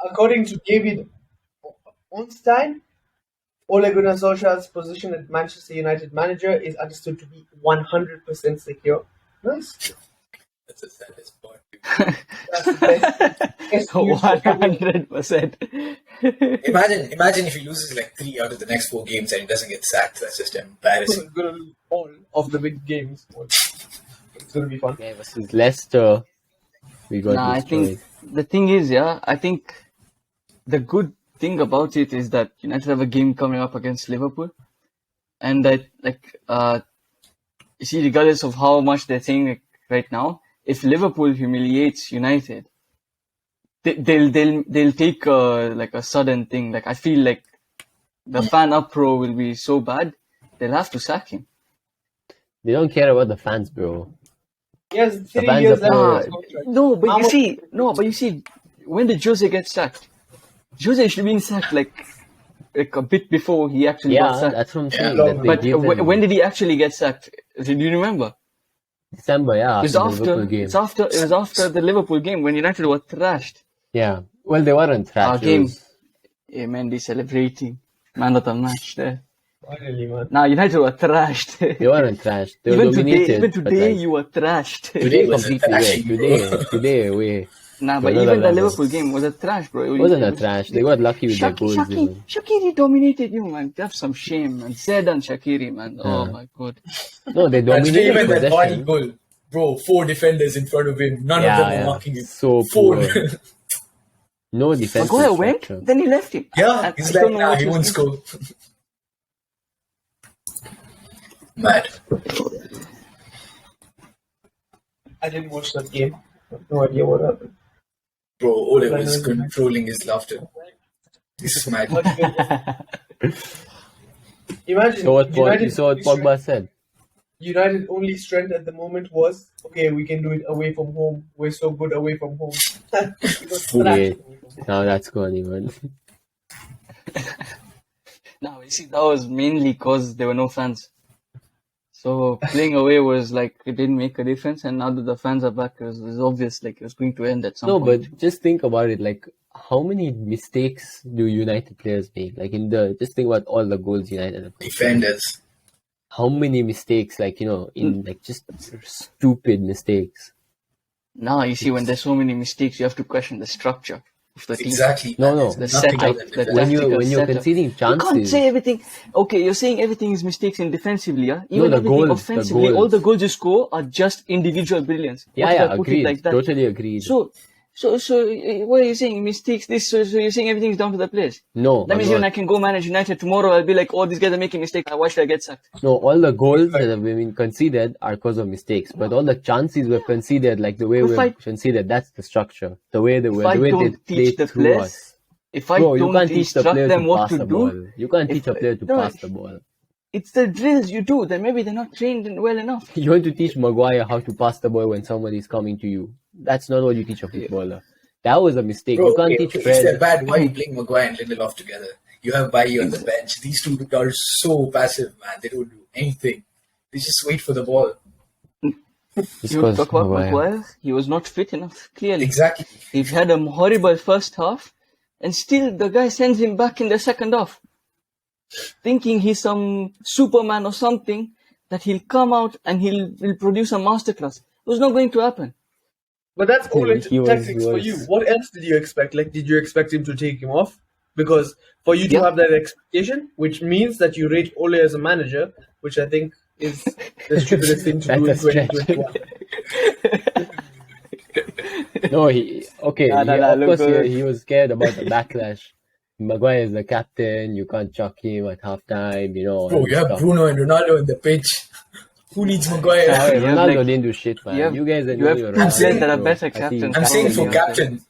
According to David Ornstein, Ole Gunnar Solskjaer's position at Manchester United manager is understood to be 100% secure. Nice. That's the saddest part. That's the best news for everyone. 100%. Imagine if he loses like 3 out of the next 4 games and he doesn't get sacked. That's just embarrassing. It's going to be all of the big games. It's going to be fun. Yeah, versus Leicester, we got I destroyed. think the thing is, I think the good thing about it is that United have a game coming up against Liverpool, and that you see, regardless of how much they're saying right now, if Liverpool humiliates United, they'll take like a sudden thing. Like I feel like the fan uproar will be so bad, they'll have to sack him. They don't care about the fans, bro. Yes, 3 fans years are left. poor. of his contract. But you see, when did Jose get sacked? Jose should have been sacked like a bit before he actually got Yeah, sacked. that's what I'm saying. Yeah. that they But give them when did he actually get sacked? Do you remember? December, yeah, It was after the Liverpool game. It was after the Liverpool game when United were thrashed. Yeah, well, they weren't Our thrashed. game. Yeah, man, they celebrating. Man of the match there. Finally, man. Now United were thrashed. They weren't thrashed. They were even dominated. but today, like, you were thrashed. today was a completely thrashing, way. Today way. Nah, but Another even the level. Liverpool game was a trash, bro. It wasn't a trash. They got lucky with their goals. even. Shaqiri dominated you, man. Have some shame, man. Zidane Shaqiri, man. Oh my god. No, they That's dominated even that body possession. goal. Bro, 4 defenders in front of him. None of them were marking him. So 4. poor. No defense. Maguire went, then he left him. Yeah, And he's I don't like, know nah, what he was won't doing. score. Mad. I didn't watch that game. I have no idea what happened. Bro, Ole was controlling his laughter. This is mad. Imagine So what United you saw what only Pogba said. United only strength at the moment was, okay, we can do it away from home. We're so good away from home. We got thrashed Okay. away from home. Now that's gone even. No, you see, that was mainly because there were no fans. So playing away was like, it didn't make a difference. And now that the fans are back, it was obvious like it was going to end at some No, point. but just think about it. Like, how many mistakes do United players make? Like just think about all the goals United have made. Defenders. How many mistakes? Like in like just stupid mistakes. Now you see, when there's so many mistakes, you have to question the structure of the team. Exactly. No, no. The Nothing setup, other than the defense. When tactical you're setup. conceding You can't chances, say everything. Okay, you're saying everything is mistakes in defensively, yeah? Even the everything goals, the offensively, all goals. the goals you score are just individual brilliance. What yeah, if yeah, I put it agreed. like that? Totally agreed. So, what are you saying? Mistakes, this, so you're saying everything is down to the players? No, That I'm means when I not. can go manage United tomorrow, I'll be like, oh, these guys are making mistakes. Why should I get sacked? No, all the goals that have been conceded are because of mistakes. But all the chances we've conceded, like the way If we've I- conceded, that's the structure. The way they If were, I the way they don't played teach the through players, us. if I Bro, you don't can't teach the instruct player them to what pass to the ball. do, You can't if- teach a player to no, pass the ball. it's the drills you do. Then maybe they're not trained well enough. You want to teach Maguire how to pass the ball when somebody is coming to you. That's not what you teach a footballer. That was a mistake. Bro, You can't okay, teach if they're Fred. bad, why are you playing Maguire and Lindelof together? You have Bailly on the bench. These two are so passive, man. They don't do anything. They just wait for the ball. Just You 'cause talk about Maguire. Maguire, he was not fit enough, clearly. Exactly. He had a horrible first half, and still the guy sends him back in the second half, thinking he's some Superman or something, that he'll come out and he'll produce a masterclass. It was not going to happen. But that's all He was- tactics he for was- you. What else did you expect? Like, did you expect him to take him off? Because for you to Yeah. have that expectation, which means that you rate Ole as a manager, which I think is the stupidest thing to do in That's a stretch. 2021. No, of course look, he was scared about the backlash. Maguire is the captain. You can't chuck him at halftime. All Bro, that you have stuff. Bruno and Ronaldo in the pitch. Who needs Maguire? Hey, You have, Ronaldo like- didn't do shit, man. you have- You guys you enjoy have your two Ronaldo, players that are bro. better I think- captains. I'm saying for Yeah. captain.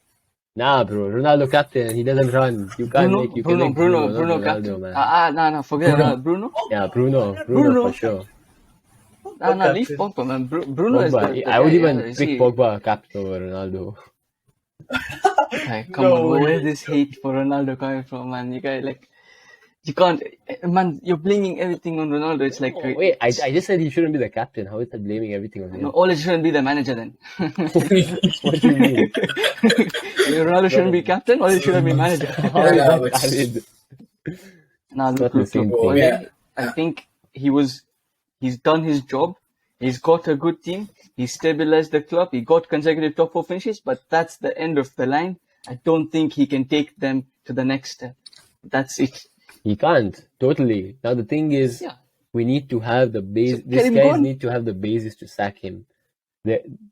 Nah, bro. Ronaldo captain. He doesn't run. You can't make. You can make Bruno, not captain. Ronaldo, man. No, forget Bruno. Bruno. Yeah, Bruno Bruno. for sure. No, leave captain? Pogba, man. Bruno is Pogba. the I would guy, even you pick see. Pogba captain over Ronaldo. Come No on, way. where's this hate for Ronaldo coming from, man? You guys You can't, man. You're blaming everything on Ronaldo. It's like, Oh, wait, I just said he shouldn't be the captain. How is that blaming everything on him? no, Ole shouldn't be the manager then. What do you mean? Ronaldo shouldn't be captain. Ole shouldn't be manager. How is Yeah, that but- valid? Nah, Not look, the look, same look. thing. Ole, Yeah. I think he's done his job. He's got a good team. He stabilized the club. He got consecutive top 4 finishes, but that's the end of the line. I don't think he can take them to the next step. That's it. He can't. Totally. Now the thing is, Yeah. we need to have the base. So get These him guys gone. need to have the basis to sack him.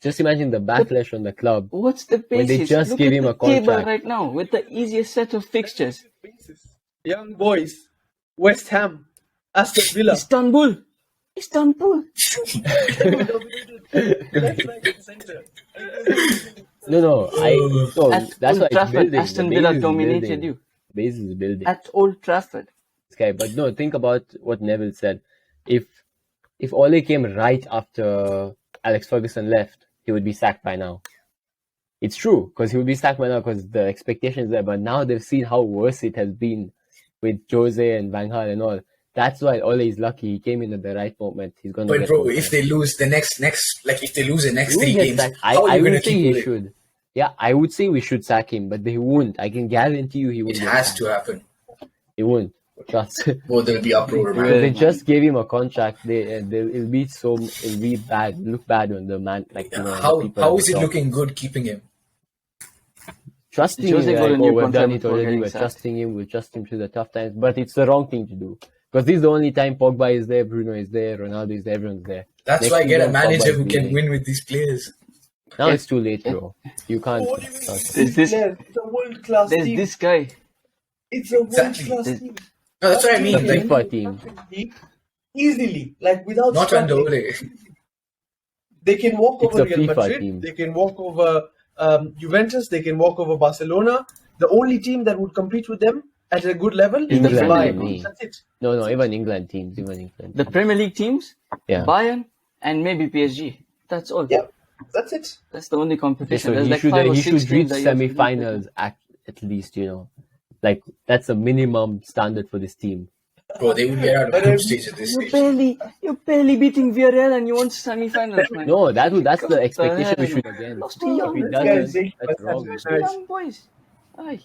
Just imagine the backlash on the club. What's the basis? When they just Look gave at him the a contract. table right now with the easiest set of fixtures. Young boys, West Ham, Aston Villa. Istanbul. Left, right, and centre. No. At That's Old why it's Trafford, building. Aston The Villa base is dominated building. you. Base is building. At Old Trafford. Okay, but no, think about what Neville said. If Ole came right after Alex Ferguson left, he would be sacked by now. It's true, because he would be sacked by now because the expectation is there. But now they've seen how worse it has been with Jose and Van Gaal and all. That's why Ole is lucky. He came in at the right moment. He's gonna. But get bro, more if time. they lose the next, like if they lose the next He will 3 get games, sacked. how are I you gonna would say keep he Ole? should. Yeah, I would say we should sack him, but they won't. I can guarantee you he won't. It get has sacked. to happen. He won't. Trust. Or there'll be uproar, Because man. they just gave him a contract. It'll be bad. Look bad on the man. Like the people How at is the it top. looking good keeping him? Trusting Jose him, got a like, new we've done contract it before already. getting We're sacked. trusting him. We'll trust him through the tough times. But it's the wrong thing to do. Because this is the only time Pogba is there, Bruno is there, Ronaldo is there, everyone's there. That's Next why I get a season, manager Pogba who is can leaving. win with these players. Now it's too late, bro. You can't. What do you mean? trust. There's this- It's a world-class There's team. this guy. It's a Exactly. world-class team. No, that's what I That mean. team Like, can FIFA win team. Champions League easily, like without Not under struggling. Ole. They can walk It's over a Real FIFA Madrid. team. They can walk over Juventus. They can walk over Barcelona. The only team that would compete with them at a good level is England, Bayern. me. That's it. No, even England teams. The Premier League teams, Yeah. Bayern, and maybe PSG. That's all. Yeah, that's it. That's the only Okay, competition. so There's he like should 5 or he 6 should reach teams that you have to beat. semi-finals at least. Like that's a minimum standard for this team. Bro, they would get out of group stage at this stage. You're barely beating Villarreal and you want semi-finals, man. No, that's the What expectation we hell, should man? again. Lost to If young, he This guy is doesn't, big, that's but wrong. that's to young boys. Aye.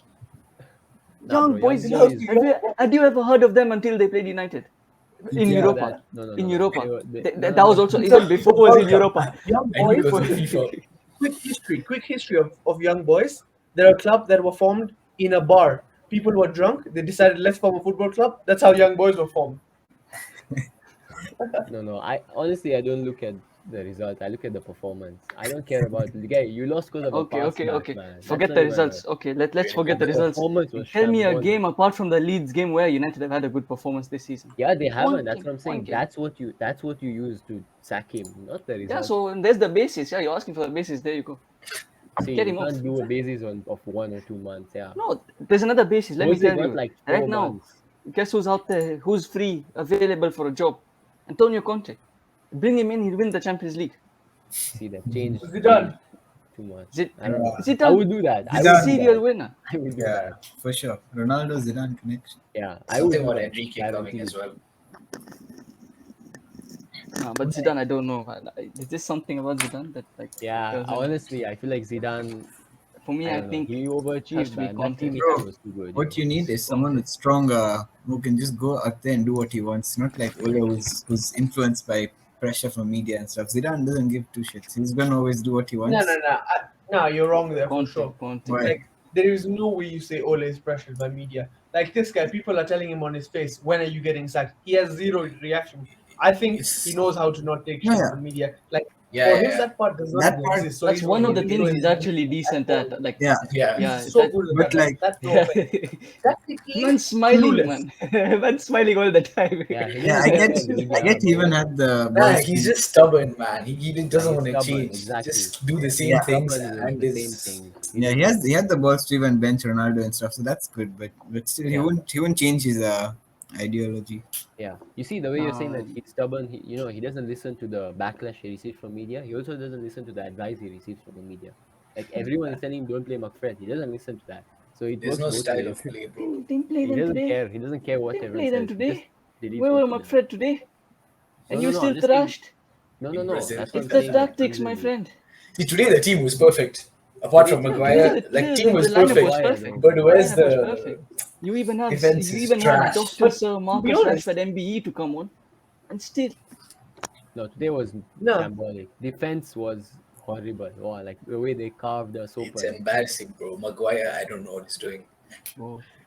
Nah, Young bro, boys. young boys. Had you ever heard of them until they played United? In Yeah, Europa. No. In Europa. They- That no, was no. also, even before it was in Europa. Young I knew boys. because of FIFA. Quick history of young boys. There are clubs that were formed in a bar. People were drunk. They decided, let's form a football club. That's how young boys were formed. No. I honestly don't look at the result. I look at the performance. I don't care about the guy. You lost because of a pass match, man. That's Forget not the even results. Okay, let's forget the The results. performance was Tell me a shambolic. game apart from the Leeds game where United have had a good performance this season. Yeah, they haven't. One That's game, what I'm saying. one game. That's what you use to sack him, not the result. Yeah, so there's the basis. Yeah, you're asking for the basis. There you go. See, get you him off. can't do a basis of 1 or 2 months. Yeah. No, there's another basis. Let me Jose tell got you. like Right 4 now, months. guess who's out there? Who's free, available for a job? Antonio Conte. Bring him in, he'll win the Champions League. See that changed Zidane. too much. Zid- I don't know. Zidane. I would do that. I He's would a Zidane. do serial that. winner. I would do Yeah, that. for sure. Ronaldo Zidane connection. Yeah, I would Something do about that. Enrique coming Guaranteed. as well. But Zidane, I don't know. Is this something about Zidane that like? Yeah, doesn't- honestly, I feel like Zidane. For me, I don't know, think he has overachieved, to be man. That Conte. team he Bro, had was too good. What you need is someone with strong, who can just go out there and do what he wants. Not like Ole, who's influenced by pressure from media and stuff. Zidane doesn't give two shits. He's gonna always do what he wants. No, you're wrong there for Conte, sure. Conte. Why? Like, there is no way you say Ole is pressured by media. Like this guy, people are telling him on his face, when are you getting sacked? He has zero reaction. I think It's- he knows how to not take shit Yeah. from media. Like Yeah, for him, yeah. that part does not That part- exist. So That's he's one of not the really things doing he's it. actually decent at. Like, Yeah. Yeah. yeah, He's so that- good at but that. like- That's no offense. Tactically, man's smiling, clueless. man. Man's smiling all the time. Yeah, Yeah, I get he even had the Nah, balls he's to- just stubborn, man. He doesn't he's want to stubborn, change. exactly. Just do the same Yeah. things Stubborn with and the this. same thing. Yeah, he had the balls to even bench Ronaldo and stuff, so that's good. But still, Yeah. he wouldn't change his ideology. Yeah, you see the way you're saying that he's stubborn. He doesn't listen to the backlash he receives from media. He also doesn't listen to the advice he receives from the media. Like everyone is telling him don't play McFred. He doesn't listen to that. So it There's works no both style ways. of play, bro. Didn't play He them doesn't today. care. He doesn't care what Didn't everyone play them says. He just today. deletes Where what were he my does. Fred today? And you No, still I'm just saying. thrashed. No. Impressive. That's what It's I'm the saying. tactics, my Usually. friend. See, today the team was perfect. Apart Today from team- Maguire, Today team the was lineup perfect. was Maguire, perfect. though. But The where's lineup was the perfect. You even have defense is trash. Doctor Marcus honest- Rashford MBE to come on, and still No, today was No, shambolic. Defense was horrible. Wow, like the way they carved the It's Soper. embarrassing, bro. Maguire, I don't know what he's doing.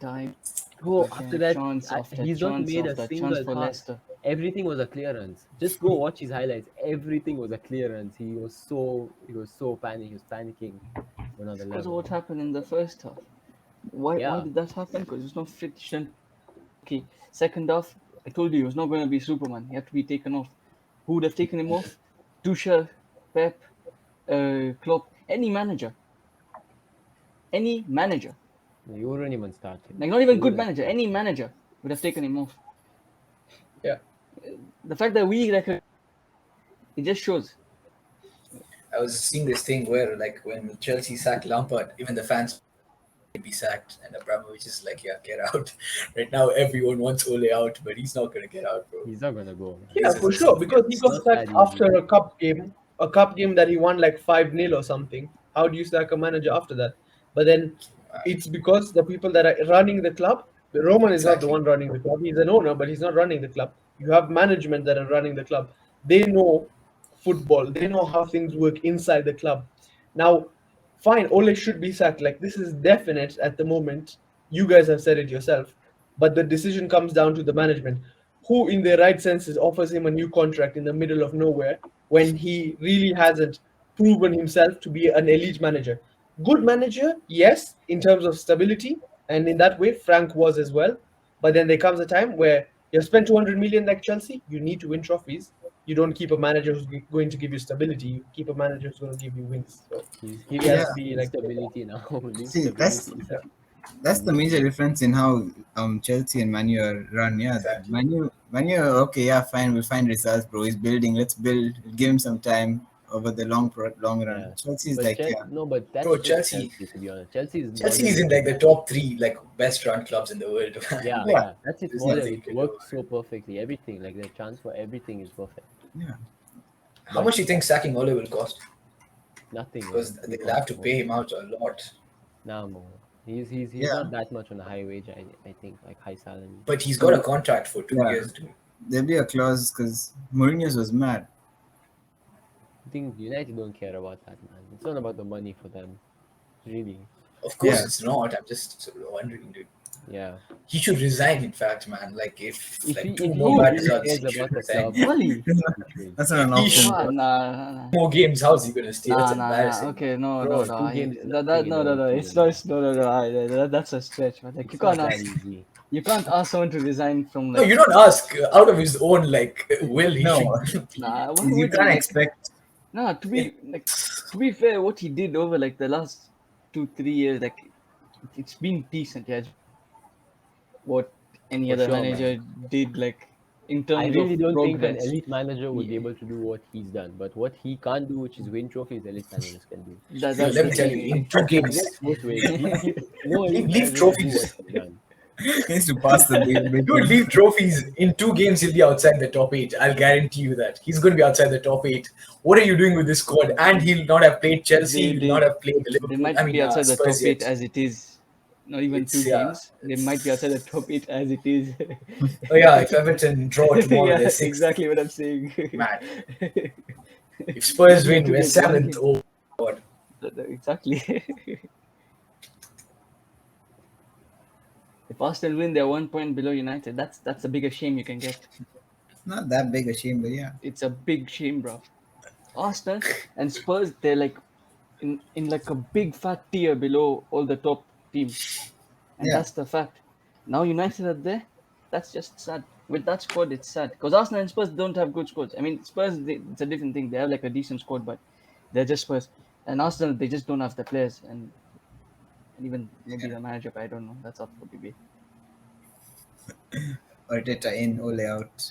time Oh, after that, chance after he's not chance made a after chance single for pass. Leicester. Everything was a clearance. Just go watch his highlights. Everything was a clearance. He was so panicked. He was panicking on another Because of level. what happened in the first half. Why Yeah. did that happen? Because there's no friction. Okay, second half, I told you he was not going to be Superman. He had to be taken off. Who would have taken him off? Tuchel, Pep, Klopp, any manager. Any manager. You wouldn't even start him. Like, not even You good wouldn't manager. start Any him. manager would have taken him off. Yeah. The fact that we, like, it just shows. I was seeing this thing where, like, when Chelsea sacked Lampard, even the fans be sacked, and Abramovich is like, "Yeah, get out." Right now, everyone wants Ole out, but he's not gonna get out, bro. He's not gonna go. yeah, This for is sure. Because he got Not sacked that after easy. a cup game that he won like 5-0 or something. How do you sack a manager after that? But then it's because the people that are running the club, Roman is not the Exactly. one running the club. He's an owner, but he's not running the club. You have management that are running the club. They know football. They know how things work inside the club. Now, fine, Ole should be sacked. Like this is definite at the moment. You guys have said it yourself. But the decision comes down to the management. Who in their right senses offers him a new contract in the middle of nowhere when he really hasn't proven himself to be an elite manager? Good manager, yes, in terms of stability, and in that way, Frank was as well. But then there comes a time where you spend 200 million like Chelsea, you need to win trophies. You don't keep a manager who's going to give you stability. You keep a manager who's going to give you wins. So He's he giving has Yeah. to be like instability now. Leave See, stability. that's the major difference in how Chelsea and Manu are run. Yeah, Exactly. Manu, okay, yeah, fine, we'll find results, bro. He's building. Let's build. Give him some time over the long run. Yeah. Chelsea is But like, yeah, no, but that's Bro, just Chelsea to be honest. Chelsea Chelsea is in like the top three like best run clubs in the world. Yeah, Yeah. That's its There's model. nothing you It can works do. so perfectly. Everything, like the chance for everything is perfect. yeah. How much do you think sacking Ole will cost? Nothing. Because they'll have to pay him out a lot. Nah, more. He's Yeah. not that much on a high wage. I think like high salary. But he's got a contract for 2 Yeah. years, dude. There'll be a clause because Mourinho's was mad. I think United don't care about that, man. It's not about the money for them, really. Of course Yeah. it's not. I'm just sort of wondering, dude. Yeah. He should resign, in fact, man. Like if If like he, two if more he bad really results, cares he should about the resign. club, Wally. he should. That's not an He option. should. Nah, nah. More games, how's he gonna stay? That's Nah. embarrassing. Okay, no. Bro, 2 games is That, nothing in no. the It's season. not. No. That's a stretch, man. Like It's not that easy. you can't ask someone to resign from No, like. you don't ask out of his own like will. He No. should. Nah, why You would can't like, expect. Nah, to be fair, what he did over like the last 2-3 years, like it's been decent. Yeah, what any For other sure, manager did, like in I terms really of don't think an progress. elite manager would be Yeah. able to do what he's done. But what he can't do, which is win trophies, elite managers can do. That, Yo, that's let the me tell you, thing. in 2 It games, works both ways. No elite leave manager will do what trophies. he's done. He needs to pass the big Dude, leave trophies. In 2 games, he'll be outside the top 8. I'll guarantee you that. He's going to be outside the top 8. What are you doing with this squad? And he'll not have played Chelsea. He'll not have played They Liverpool. might I mean, be outside the Spurs top 8 yet. as it is. Not even It's, 2 yeah, games. They might be outside the top 8 as it is. Oh, yeah, if Everton draw tomorrow, Yeah, they're 6th. exactly what I'm saying. Man. If Spurs win, Two we're games, one 7th. game. Oh, God. Exactly. If Arsenal win, they're 1 point below United. That's the biggest shame you can get. Not that big a shame, but yeah. It's a big shame, bro. Arsenal and Spurs, they're like in like a big fat tier below all the top teams, and Yeah. that's the fact. Now United are there. That's just sad. With that squad, it's sad because Arsenal and Spurs don't have good squads. I mean, Spurs, it's a different thing. They have like a decent squad, but they're just Spurs. And Arsenal, they just don't have the players, and even maybe the manager. But I don't know. That's up for debate. Arteta in, Ole out.